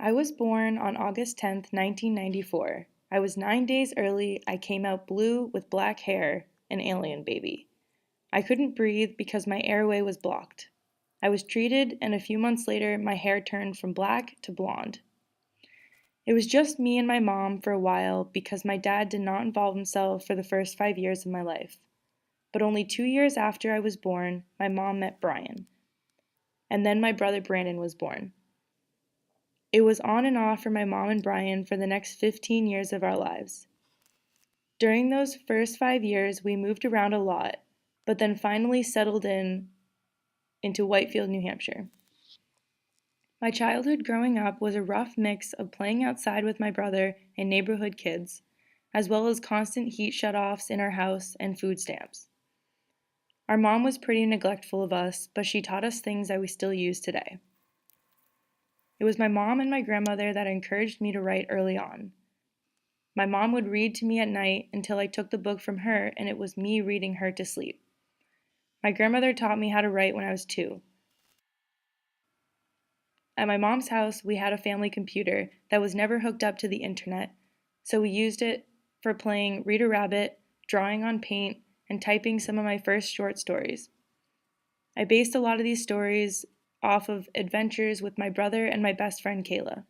I was born on August 10th, 1994. I was 9 days early. I came out blue with black hair, an alien baby. I couldn't breathe because my airway was blocked. I was treated, and a few months later, my hair turned from black to blonde. It was just me and my mom for a while because my dad did not involve himself for the first 5 years of my life. But only 2 years after I was born, my mom met Brian. And then my brother Brandon was born. It was on and off for my mom and Brian for the next 15 years of our lives. During those first 5 years, we moved around a lot, but then finally settled into Whitefield, New Hampshire. My childhood growing up was a rough mix of playing outside with my brother and neighborhood kids, as well as constant heat shutoffs in our house and food stamps. Our mom was pretty neglectful of us, but she taught us things that we still use today. It was my mom and my grandmother that encouraged me to write early on. My mom would read to me at night until I took the book from her, and it was me reading her to sleep. My grandmother taught me how to write when I was 2. At my mom's house, we had a family computer that was never hooked up to the internet, so we used it for playing Reader Rabbit, drawing on paint, and typing some of my first short stories. I based a lot of these stories off of adventures with my brother and my best friend Kayla.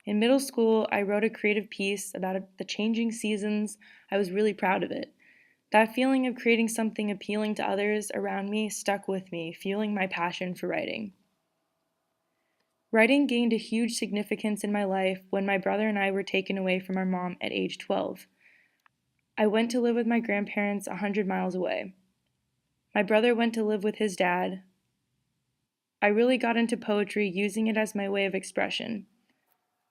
In middle school, I wrote a creative piece about the changing seasons. I was really proud of it. That feeling of creating something appealing to others around me stuck with me, fueling my passion for writing. Writing gained a huge significance in my life when my brother and I were taken away from our mom at age 12. I went to live with my grandparents 100 miles away. My brother went to live with his dad. I really got into poetry, using it as my way of expression.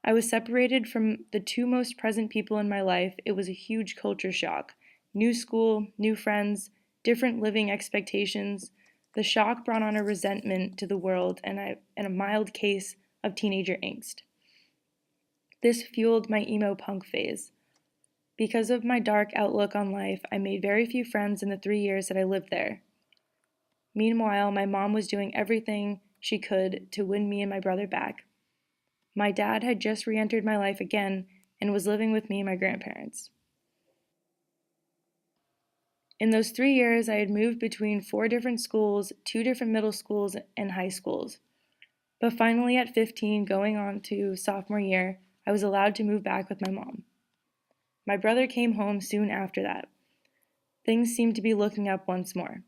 I was separated from the two most present people in my life. It was a huge culture shock. New school, new friends, different living expectations. The shock brought on a resentment to the world and a mild case of teenager angst. This fueled my emo punk phase. Because of my dark outlook on life, I made very few friends in the 3 years that I lived there. Meanwhile, my mom was doing everything she could to win me and my brother back. My dad had just re-entered my life again and was living with me and my grandparents. In those 3 years, I had moved between 4 different schools, 2 different middle schools, and high schools. But finally, at 15, going on to sophomore year, I was allowed to move back with my mom. My brother came home soon after that. Things seemed to be looking up once more.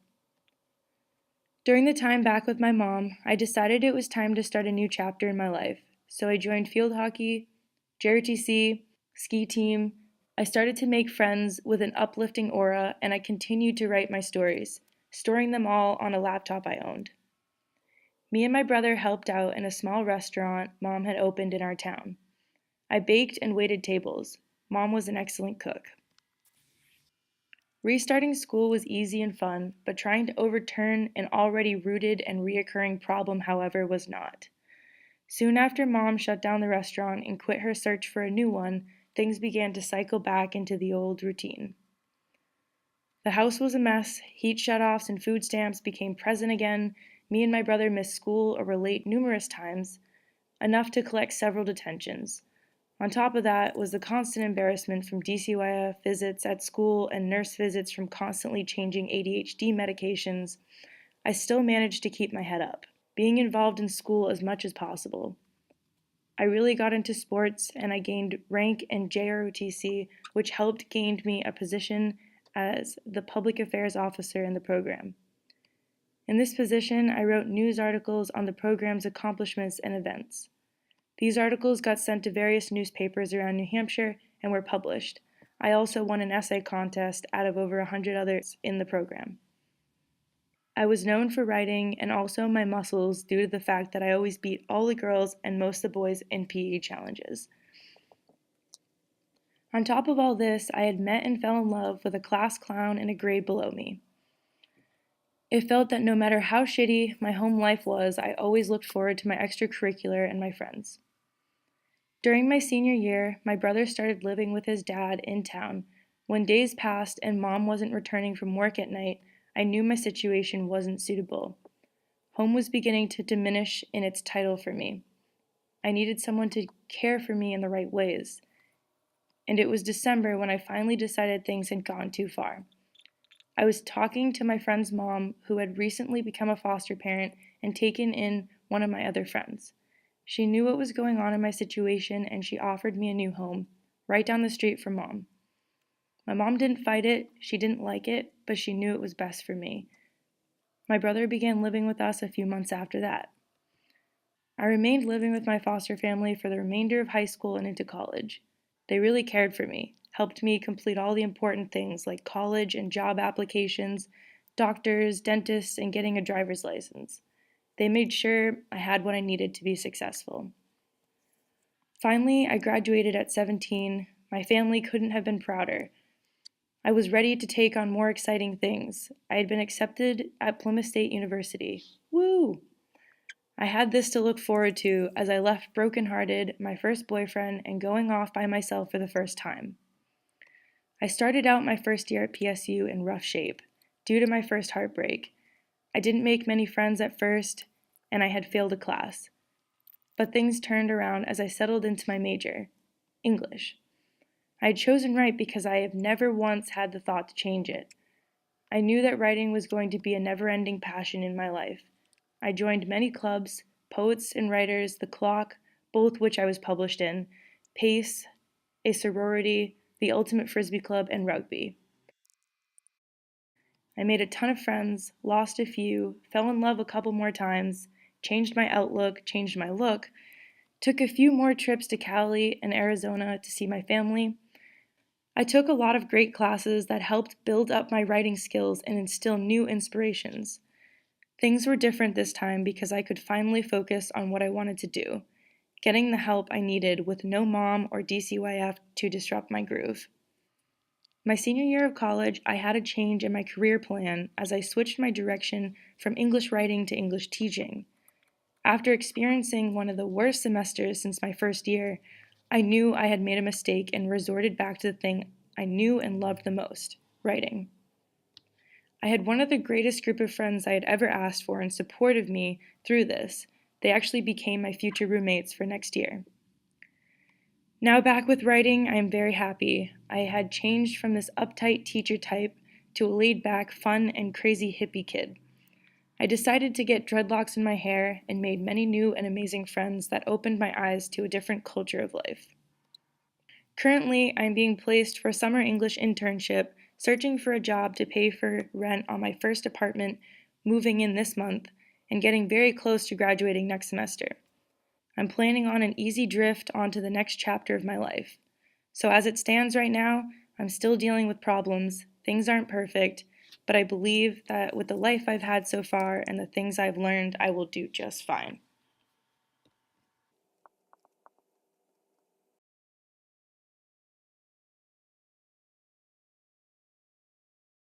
During the time back with my mom, I decided it was time to start a new chapter in my life. So I joined field hockey, JROTC, ski team. I started to make friends with an uplifting aura, and I continued to write my stories, storing them all on a laptop I owned. Me and my brother helped out in a small restaurant Mom had opened in our town. I baked and waited tables. Mom was an excellent cook. Restarting school was easy and fun, but trying to overturn an already rooted and reoccurring problem, however, was not. Soon after Mom shut down the restaurant and quit her search for a new one, things began to cycle back into the old routine. The house was a mess, heat shutoffs and food stamps became present again, me and my brother missed school or were late numerous times, enough to collect several detentions. On top of that was the constant embarrassment from DCYF visits at school and nurse visits from constantly changing ADHD medications. I still managed to keep my head up, being involved in school as much as possible. I really got into sports and I gained rank in JROTC, which helped gain me a position as the public affairs officer in the program. In this position, I wrote news articles on the program's accomplishments and events. These articles got sent to various newspapers around New Hampshire and were published. I also won an essay contest out of over 100 others in the program. I was known for writing and also my muscles due to the fact that I always beat all the girls and most of the boys in PE challenges. On top of all this, I had met and fell in love with a class clown in a grade below me. It felt that no matter how shitty my home life was, I always looked forward to my extracurricular and my friends. During my senior year, my brother started living with his dad in town. When days passed and Mom wasn't returning from work at night, I knew my situation wasn't suitable. Home was beginning to diminish in its title for me. I needed someone to care for me in the right ways. And it was December when I finally decided things had gone too far. I was talking to my friend's mom, who had recently become a foster parent and taken in one of my other friends. She knew what was going on in my situation and she offered me a new home, right down the street from mom. My mom didn't fight it, she didn't like it, but she knew it was best for me. My brother began living with us a few months after that. I remained living with my foster family for the remainder of high school and into college. They really cared for me, helped me complete all the important things like college and job applications, doctors, dentists, and getting a driver's license. They made sure I had what I needed to be successful. Finally, I graduated at 17. My family couldn't have been prouder. I was ready to take on more exciting things. I had been accepted at Plymouth State University. Woo! I had this to look forward to as I left brokenhearted, my first boyfriend, and going off by myself for the first time. I started out my first year at PSU in rough shape, due to my first heartbreak. I didn't make many friends at first, and I had failed a class. But things turned around as I settled into my major, English. I had chosen right because I have never once had the thought to change it. I knew that writing was going to be a never-ending passion in my life. I joined many clubs, Poets and Writers, The Clock, both which I was published in, PACE, a sorority, the Ultimate Frisbee Club, and rugby. I made a ton of friends, lost a few, fell in love a couple more times, changed my outlook, changed my look, took a few more trips to Cali and Arizona to see my family. I took a lot of great classes that helped build up my writing skills and instill new inspirations. Things were different this time because I could finally focus on what I wanted to do, getting the help I needed with no mom or DCYF to disrupt my groove. My senior year of college, I had a change in my career plan as I switched my direction from English writing to English teaching. After experiencing one of the worst semesters since my first year, I knew I had made a mistake and resorted back to the thing I knew and loved the most, writing. I had one of the greatest group of friends I had ever asked for in support of me through this. They actually became my future roommates for next year. Now back with writing, I am very happy. I had changed from this uptight teacher type to a laid-back, fun, and crazy hippie kid. I decided to get dreadlocks in my hair and made many new and amazing friends that opened my eyes to a different culture of life. Currently, I am being placed for a summer English internship, searching for a job to pay for rent on my first apartment, moving in this month, and getting very close to graduating next semester. I'm planning on an easy drift onto the next chapter of my life. So as it stands right now, I'm still dealing with problems, things aren't perfect, but I believe that with the life I've had so far and the things I've learned, I will do just fine.